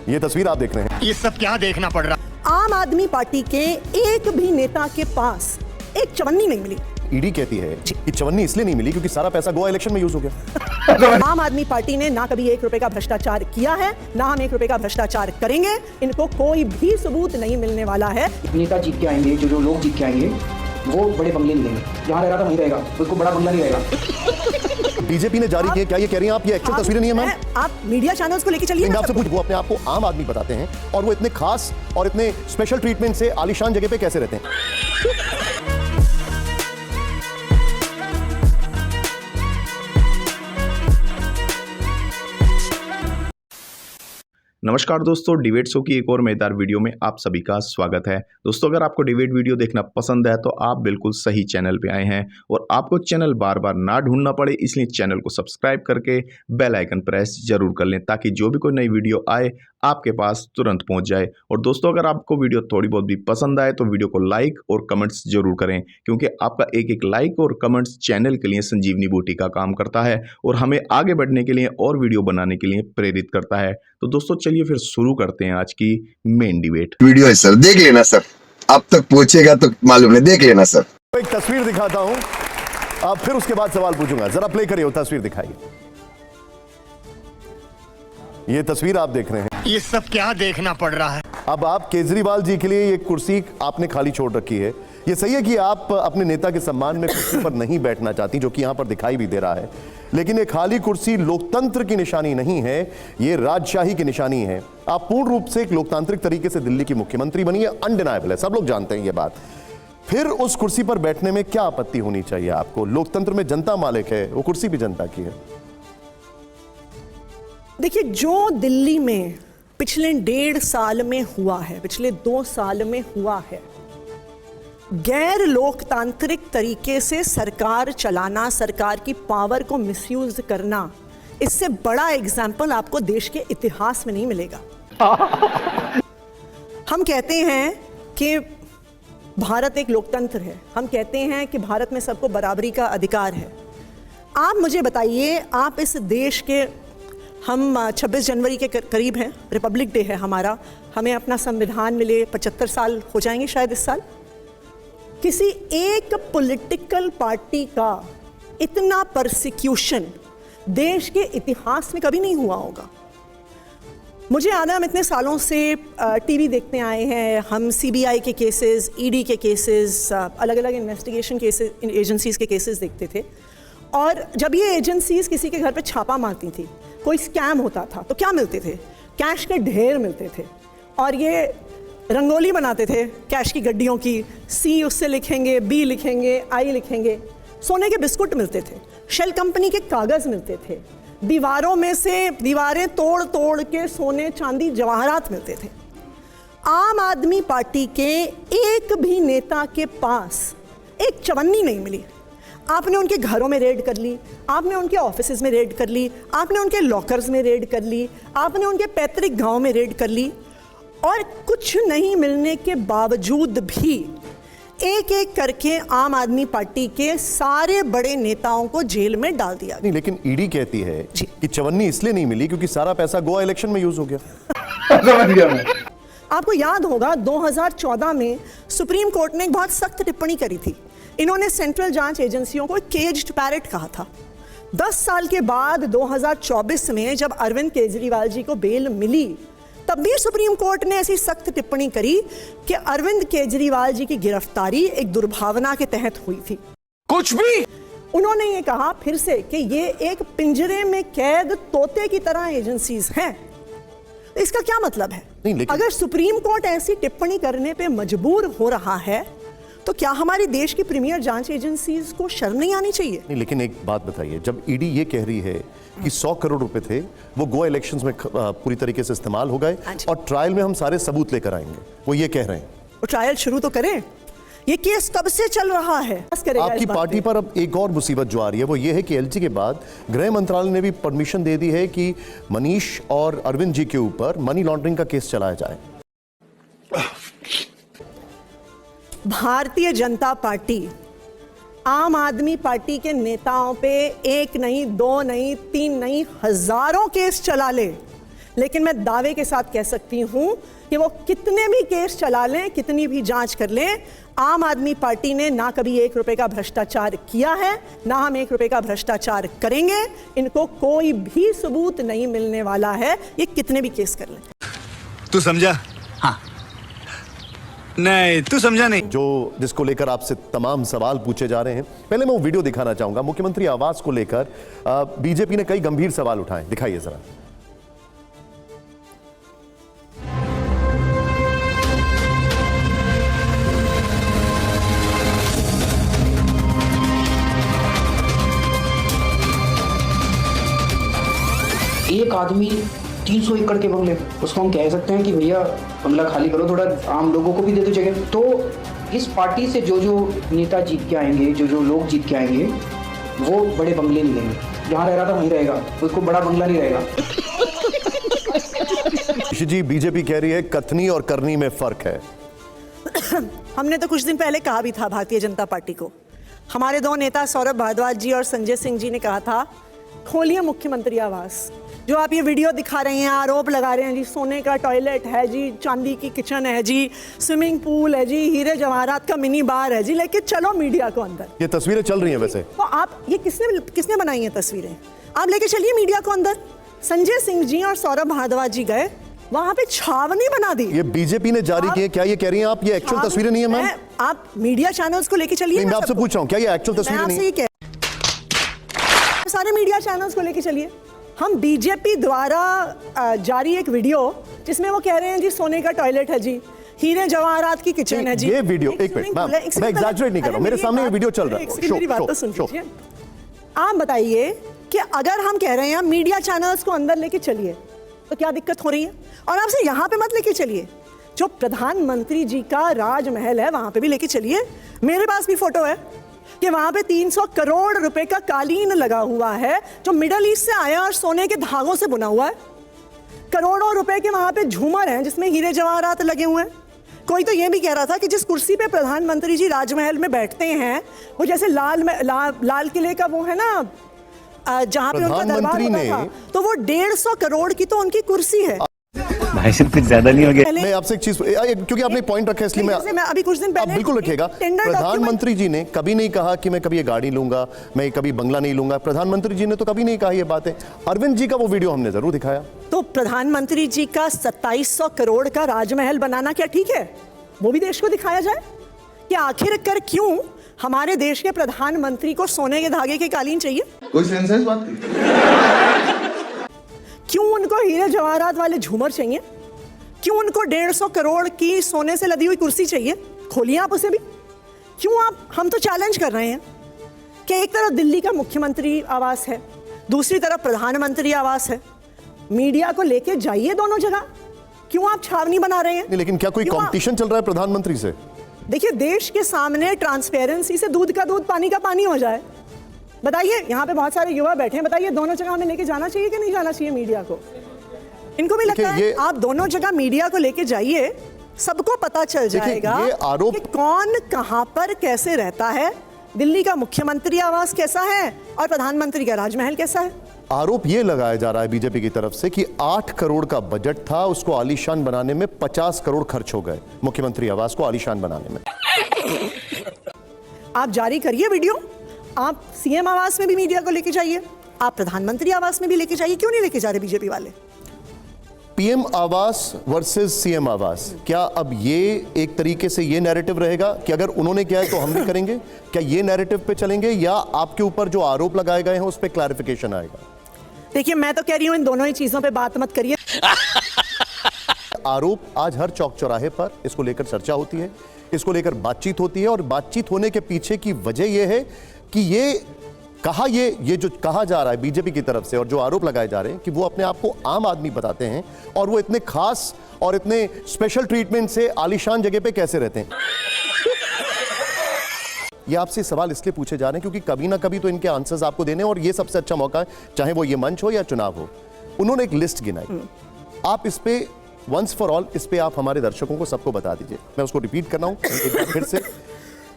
ये तस्वीर आप देख रहे हैं, ये सब क्या देखना पड़ रहा। आम आदमी पार्टी के एक भी नेता के पास एक चवन्नी नहीं मिली। ईडी कहती है कि चवन्नी इसलिए नहीं मिली क्योंकि सारा पैसा गोवा इलेक्शन में यूज हो गया। आम आदमी पार्टी ने ना कभी 1 रुपए का भ्रष्टाचार किया है, ना हम 1 रुपए का भ्रष्टाचार करेंगे। इनको कोई भी सबूत नहीं मिलने वाला है। नेता जीत के आएंगे, जो लोग जीत के आएंगे वो बड़े बंगले मिलेंगे। जहाँ रह रहा था वहीं रहेगा, उसको बड़ा बंगला नहीं रहेगा। बीजेपी ने जारी किया, क्या ये कह रही हैं आप ये एक्चुअल तस्वीरें नहीं है मैम? आप मीडिया चैनल्स को लेके चलिए। आपसे पूछ, वो अपने आप को आम आदमी बताते हैं और वो इतने खास और इतने स्पेशल ट्रीटमेंट से आलीशान जगह पे कैसे रहते हैं? नमस्कार दोस्तों, डिबेट शो की एक और मजेदार वीडियो में आप सभी का स्वागत है। दोस्तों, अगर आपको डिबेट वीडियो देखना पसंद है तो आप बिल्कुल सही चैनल पे आए हैं और आपको चैनल बार बार ना ढूंढना पड़े, इसलिए चैनल को सब्सक्राइब करके बेल आइकन प्रेस जरूर कर लें ताकि जो भी कोई नई वीडियो आए आपके पास तुरंत पहुंच जाए। और दोस्तों, अगर आपको वीडियो थोड़ी बहुत भी पसंद आए तो वीडियो को लाइक और कमेंट्स जरूर करें, क्योंकि आपका एक एक लाइक और कमेंट्स चैनल के लिए संजीवनी बूटी का काम करता है और हमें आगे बढ़ने के लिए और वीडियो बनाने के लिए प्रेरित करता है। तो दोस्तों, चलिए फिर शुरू करते हैं आज की मेन डिबेट। वीडियो है सर, देख लेना सर, अब तक पूछेगा तो मालूम नहीं, देख लेना सर। एक तस्वीर दिखाता हूं, अब फिर उसके बाद सवाल पूछूंगा। जरा प्ले करिए, तस्वीर दिखाइए। ये तस्वीर आप देख रहे हैं, ये सब क्या देखना पड़ रहा है। अब आप केजरीवाल जी के लिए ये कुर्सी आपने खाली छोड़ रखी है। ये सही है कि आप अपने नेता के सम्मान में कुर्सी पर नहीं बैठना चाहती, जो कि यहां पर दिखाई भी दे रहा है, लेकिन ये खाली कुर्सी लोकतंत्र की निशानी नहीं है, ये राजशाही की निशानी है। आप पूर्ण रूप से एक लोकतांत्रिक तरीके से दिल्ली की मुख्यमंत्री बनी है, अनडिनायबल है, सब लोग जानते हैं ये बात। फिर उस कुर्सी पर बैठने में क्या आपत्ति होनी चाहिए आपको? लोकतंत्र में जनता मालिक है, वो कुर्सी भी जनता की है। देखिए, जो दिल्ली में पिछले 1.5 साल में हुआ है, पिछले 2 साल में हुआ है, गैर लोकतांत्रिक तरीके से सरकार चलाना, सरकार की पावर को मिसयूज करना, इससे बड़ा एग्जाम्पल आपको देश के इतिहास में नहीं मिलेगा। हम कहते हैं कि भारत एक लोकतंत्र है, हम कहते हैं कि भारत में सबको बराबरी का अधिकार है। आप मुझे बताइए, आप इस देश के, हम 26 जनवरी के करीब हैं, रिपब्लिक डे है हमारा, हमें अपना संविधान मिले 75 साल हो जाएंगे शायद इस साल। किसी एक पॉलिटिकल पार्टी का इतना परसिक्यूशन देश के इतिहास में कभी नहीं हुआ होगा। मुझे याद है, हम इतने सालों से टीवी देखते आए हैं, हम सीबीआई के केसेस, ईडी के केसेस, अलग अलग इन्वेस्टिगेशन केसेस, एजेंसीज के केसेस देखते थे। और जब ये एजेंसीज किसी के घर पे छापा मारती थी, कोई स्कैम होता था, तो क्या मिलते थे? कैश के ढेर मिलते थे। और ये रंगोली बनाते थे कैश की गड्डियों की, सी उससे लिखेंगे, बी लिखेंगे, आई लिखेंगे। सोने के बिस्कुट मिलते थे, शेल कंपनी के कागज मिलते थे, दीवारों में से दीवारें तोड़ तोड़ के सोने चांदी जवाहरात मिलते थे। आम आदमी पार्टी के एक भी नेता के पास एक चवन्नी नहीं मिली। आपने उनके घरों में रेड कर ली, आपने उनके ऑफिसेज में रेड कर ली, आपने उनके लॉकर्स में रेड कर ली, आपने उनके पैतृक गांव में रेड कर ली, और कुछ नहीं मिलने के बावजूद भी एक एक करके आम आदमी पार्टी के सारे बड़े नेताओं को जेल में डाल दिया। नहीं, लेकिन ईडी कहती है कि चवन्नी इसलिए नहीं मिली क्योंकि सारा पैसा गोवा इलेक्शन में यूज हो गया। समझ गया मैं। आपको याद होगा 2014 में सुप्रीम कोर्ट ने एक बहुत सख्त टिप्पणी करी थी। इन्होंने सेंट्रल जांच एजेंसियों को केज्ड पैरेट कहा था। 10 साल के बाद 2024 में जब अरविंद केजरीवाल जी को बेल मिली, तब भी सुप्रीम कोर्ट ने ऐसी सख्त टिप्पणी करी कि अरविंद केजरीवाल जी की गिरफ्तारी एक दुर्भावना के तहत हुई थी। कुछ भी उन्होंने ये कहा फिर से कि ये एक पिंजरे में कैद तोते की तरह एजेंसीज हैं। इसका क्या मतलब है? अगर सुप्रीम कोर्ट ऐसी टिप्पणी करने पे मजबूर हो रहा है, तो क्या हमारे देश की प्रीमियर जांच एजेंसीज को शर्म नहीं आनी चाहिए? नहीं, लेकिन एक बात बताइए, जब ईडी ये कह रही है कि 100 करोड़ रुपए थे वो गोवा इलेक्शंस में पूरी तरीके से इस्तेमाल हो गए और ट्रायल में हम सारे सबूत लेकर आएंगे, वो ये कह रहे हैं। वो ट्रायल शुरू तो करें। ये केस कब से चल रहा है? आपकी पार्टी पर अब एक और मुसीबत जो आ रही है वो ये है कि एलजी के बाद गृह मंत्रालय ने भी परमिशन दे दी है कि मनीष और अरविंद जी के ऊपर मनी लॉन्ड्रिंग का केस चलाया जाए। भारतीय जनता पार्टी आम आदमी पार्टी के नेताओं पे 1 नहीं, 2 नहीं, 3 नहीं, हजारों केस चला ले, लेकिन मैं दावे के साथ कह सकती हूं कि वो कितने भी केस चला लें, कितनी भी जांच कर लें, आम आदमी पार्टी ने ना कभी 1 रुपए का भ्रष्टाचार किया है, ना हम 1 रुपए का भ्रष्टाचार करेंगे। इनको कोई भी सबूत नहीं मिलने वाला है, ये कितने भी केस कर लें। तू समझा? हाँ। नहीं, तू समझा नहीं। जो जिसको लेकर आपसे तमाम सवाल पूछे जा रहे हैं, पहले मैं वो वीडियो दिखाना चाहूंगा। मुख्यमंत्री आवास को लेकर बीजेपी ने कई गंभीर सवाल उठाए, दिखाइए जरा। एक आदमी 300 एकड़ के बंगले, उसको हम कह सकते हैं कि भैया बंगला खाली करो, थोड़ा आम लोगों को भी दे दो जगह। तो इस पार्टी से जो जो नेता जीत के आएंगे, जो जो लोग जीत के आएंगे, वो बड़े बंगले नहीं देंगे। जहाँ रह रहा था वहीं रहेगा, उसको बड़ा बंगला नहीं रहेगा। जी, बीजेपी कह रही है कथनी और करनी में फर्क है। हमने तो कुछ दिन पहले कहा भी था भारतीय जनता पार्टी को, हमारे दो नेता सौरभ भारद्वाज जी और संजय सिंह जी ने कहा था खोलिए मुख्यमंत्री आवास। जो आप ये वीडियो दिखा रहे हैं, आरोप लगा रहे हैं जी, सोने का टॉयलेट है जी, चांदी की किचन है जी, स्विमिंग पूल है जी, हीरे जवाहरात का मिनी बार है जी, लेके चलो मीडिया को अंदर। ये तस्वीरें चल रही हैं वैसे, तो आप ये किसने बनाई हैं तस्वीरें? आप लेके चलिए मीडिया को अंदर। संजय सिंह जी और सौरभ भारद्वाज जी गए, वहां पे छावनी बना दी। ये बीजेपी ने जारी की है। क्या ये कह रही हैं आप, ये एक्चुअल तस्वीरें नहीं है मैम? आप मीडिया चैनल्स को लेके चलिए। मैं आपसे पूछ रहा हूँ, क्या ये एक्चुअल तस्वीरें नहीं है? सारे मीडिया चैनल्स को लेके चलिए। हम बीजेपी द्वारा जारी एक वीडियो जिसमें वो कह रहे हैं जी सोने का टॉयलेट है जी, हीरे जवाहरात की किचन है जी। ये वीडियो एक मिनट, मैं एग्जैजरेट नहीं कर रहा हूं, मेरे सामने ये वीडियो चल रहा है। मेरी बात तो सुन लीजिए। आप बताइए कि अगर हम कह रहे हैं मीडिया चैनल्स को अंदर लेके चलिए तो क्या दिक्कत हो रही है? और आपसे यहाँ पे मत लेके चलिए, जो प्रधानमंत्री जी का राजमहल है वहां पे भी लेके चलिए। मेरे पास भी फोटो है कि वहां पे 300 करोड़ रुपए का कालीन लगा हुआ है, जो मिडल ईस्ट से आया और सोने के धागों से बुना हुआ है। करोड़ों रुपए के वहां पे झूमर हैं जिसमें हीरे जवाहरात लगे हुए हैं। कोई तो ये भी कह रहा था कि जिस कुर्सी पे प्रधानमंत्री जी राजमहल में बैठते हैं, वो जैसे लाल किले का वो है ना, जहां पे उनका दरबार होता था, तो वो 150 करोड़ की तो उनकी कुर्सी है। भाई सिर्फ कुछ ज्यादा नहीं हो गया। मैं आपसे एक चीज, क्योंकि आपने पॉइंट रखा है इसलिए मैं अभी कुछ दिन पहले बिल्कुल रखिएगा। प्रधानमंत्री जी ने कभी नहीं कहा कि मैं कभी ये गाड़ी लूंगा, मैं कभी बंगला नहीं लूंगा। प्रधानमंत्री जी ने तो कभी नहीं कहा ये बातें। अरविंद जी का वो वीडियो हमने जरूर दिखाया। तो प्रधानमंत्री जी का 2700 करोड़ का राजमहल बनाना क्या ठीक है? वो भी देश को दिखाया जाए कि आखिरकार क्यों हमारे देश के प्रधानमंत्री को सोने के धागे के कालीन चाहिए? कोई सेंस है इस बात की? क्यों उनको हीरे जवाहरात वाले झूमर चाहिए? क्यों उनको 150 करोड़ की सोने से लदी हुई कुर्सी चाहिए? खोलिए आप उसे भी। क्यों आप, हम तो चैलेंज कर रहे हैं कि एक तरफ दिल्ली का मुख्यमंत्री आवास है, दूसरी तरफ प्रधानमंत्री आवास है, मीडिया को लेके जाइए दोनों जगह। क्यों आप छावनी बना रहे हैं? लेकिन क्या कोई कंपटीशन चल रहा है प्रधानमंत्री से? देखिए, देश के सामने ट्रांसपेरेंसी से दूध का दूध पानी का पानी हो जाए। बताइए, यहाँ पे बहुत सारे युवा बैठे हैं, बताइए दोनों जगह हमें लेके जाना चाहिए कि नहीं जाना चाहिए मीडिया को? इनको भी लगता है आप दोनों जगह मीडिया को लेके जाइए, सबको पता चल जाएगा ये आरोप कि कौन कहां पर कैसे रहता है, दिल्ली का मुख्यमंत्री आवास कैसा है और प्रधानमंत्री का राजमहल कैसा है। आरोप ये लगाया जा रहा है बीजेपी की तरफ से कि 8 करोड़ का बजट था, उसको आलीशान बनाने में 50 करोड़ खर्च हो गए, मुख्यमंत्री आवास को आलीशान बनाने में। आप जारी करिए वीडियो, आप सीएम आवास में भी मीडिया को लेके जाइए, आप प्रधानमंत्री आवास में भी लेके जाइए। क्यों नहीं लेके जा रहे बीजेपी वाले? पीएम आवास वर्सेस सीएम आवास, क्या अब ये एक तरीके से ये नैरेटिव रहेगा कि अगर उन्होंने किया है तो हम भी करेंगे? क्या ये नैरेटिव पे चलेंगे या आपके ऊपर जो आरोप लगाए गए हैं उस पे क्लैरिफिकेशन आएगा? देखिए, मैं तो कह रही हूं इन दोनों ही चीजों पे बात मत करिए। आरोप आज हर चौक चौराहे पर इसको लेकर चर्चा होती है, इसको लेकर बातचीत होती है, और बातचीत होने के पीछे की वजह यह है कि ये जो कहा जा रहा है बीजेपी की तरफ से और जो आरोप लगाए जा रहे हैं कि वो अपने आप को आम आदमी बताते हैं और वो इतने खास और इतने स्पेशल ट्रीटमेंट से आलीशान जगह पे कैसे रहते हैं। ये आपसे सवाल इसलिए पूछे जा रहे हैं क्योंकि कभी ना कभी तो इनके आंसर्स आपको देने, और ये सबसे अच्छा मौका है, चाहे वो ये मंच हो या चुनाव हो। उन्होंने एक लिस्ट गिनाई, आप इस पे वंस फॉर ऑल इस पे आप हमारे दर्शकों को सबको बता दीजिए। मैं उसको रिपीट कर रहा हूं एक बार फिर से।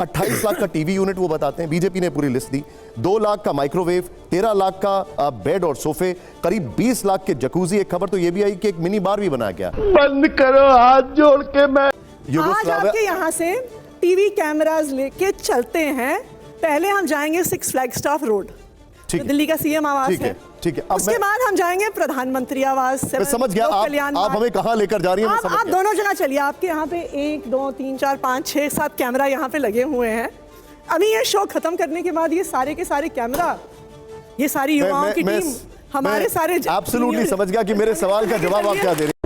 28 लाख का टीवी यूनिट वो बताते हैं, बीजेपी ने पूरी लिस्ट दी, 2 लाख का माइक्रोवेव, 13 लाख का बेड और सोफे, करीब 20 लाख के जकूजी। एक खबर तो ये भी आई कि एक मिनी बार भी बनाया गया। बंद करो, हाथ जोड़ के मैं आज आपके यहाँ से टीवी कैमरास लेके चलते हैं। पहले हम जाएंगे 6 फ्लैगस्टाफ रोड, ठीक जो है। दिल्ली का सीएम आवास ठीक है, है। ठीक है। अब उसके बाद हम जाएंगे प्रधानमंत्री आवास। मैं समझ गया आप हमें कहां लेकर जा रही हैं। आप दोनों जना चलिए। आपके यहाँ पे 1 2 3 4 5 6 7 कैमरा यहाँ पे लगे हुए हैं। अभी ये शो खत्म करने के बाद ये सारे के सारे कैमरा, ये सारी युवाओं की टीम, हमारे सारे एब्सोल्युटली समझ गया कि मेरे सवाल का जवाब आप क्या दे रहे हैं।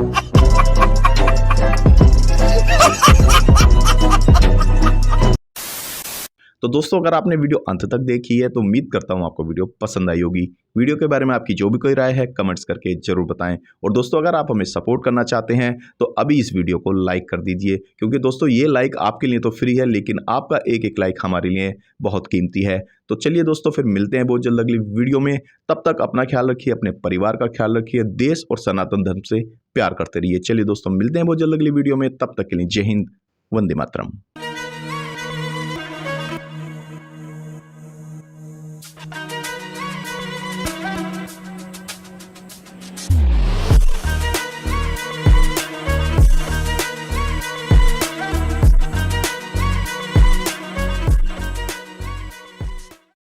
तो दोस्तों अगर आपने वीडियो अंत तक देखी है तो उम्मीद करता हूं आपको वीडियो पसंद आई होगी। वीडियो के बारे में आपकी जो भी कोई राय है कमेंट्स करके जरूर बताएं। और दोस्तों अगर आप हमें सपोर्ट करना चाहते हैं तो अभी इस वीडियो को लाइक कर दीजिए, क्योंकि दोस्तों ये लाइक आपके लिए तो फ्री है, लेकिन आपका एक एक लाइक हमारे लिए बहुत कीमती है। तो चलिए दोस्तों फिर मिलते हैं बहुत जल्द अगली वीडियो में। तब तक अपना ख्याल रखिए, अपने परिवार का ख्याल रखिए, देश और सनातन धर्म से प्यार करते रहिए। चलिए दोस्तों मिलते हैं बहुत जल्द अगली वीडियो में। तब तक के लिए जय हिंद, वंदे मातरम।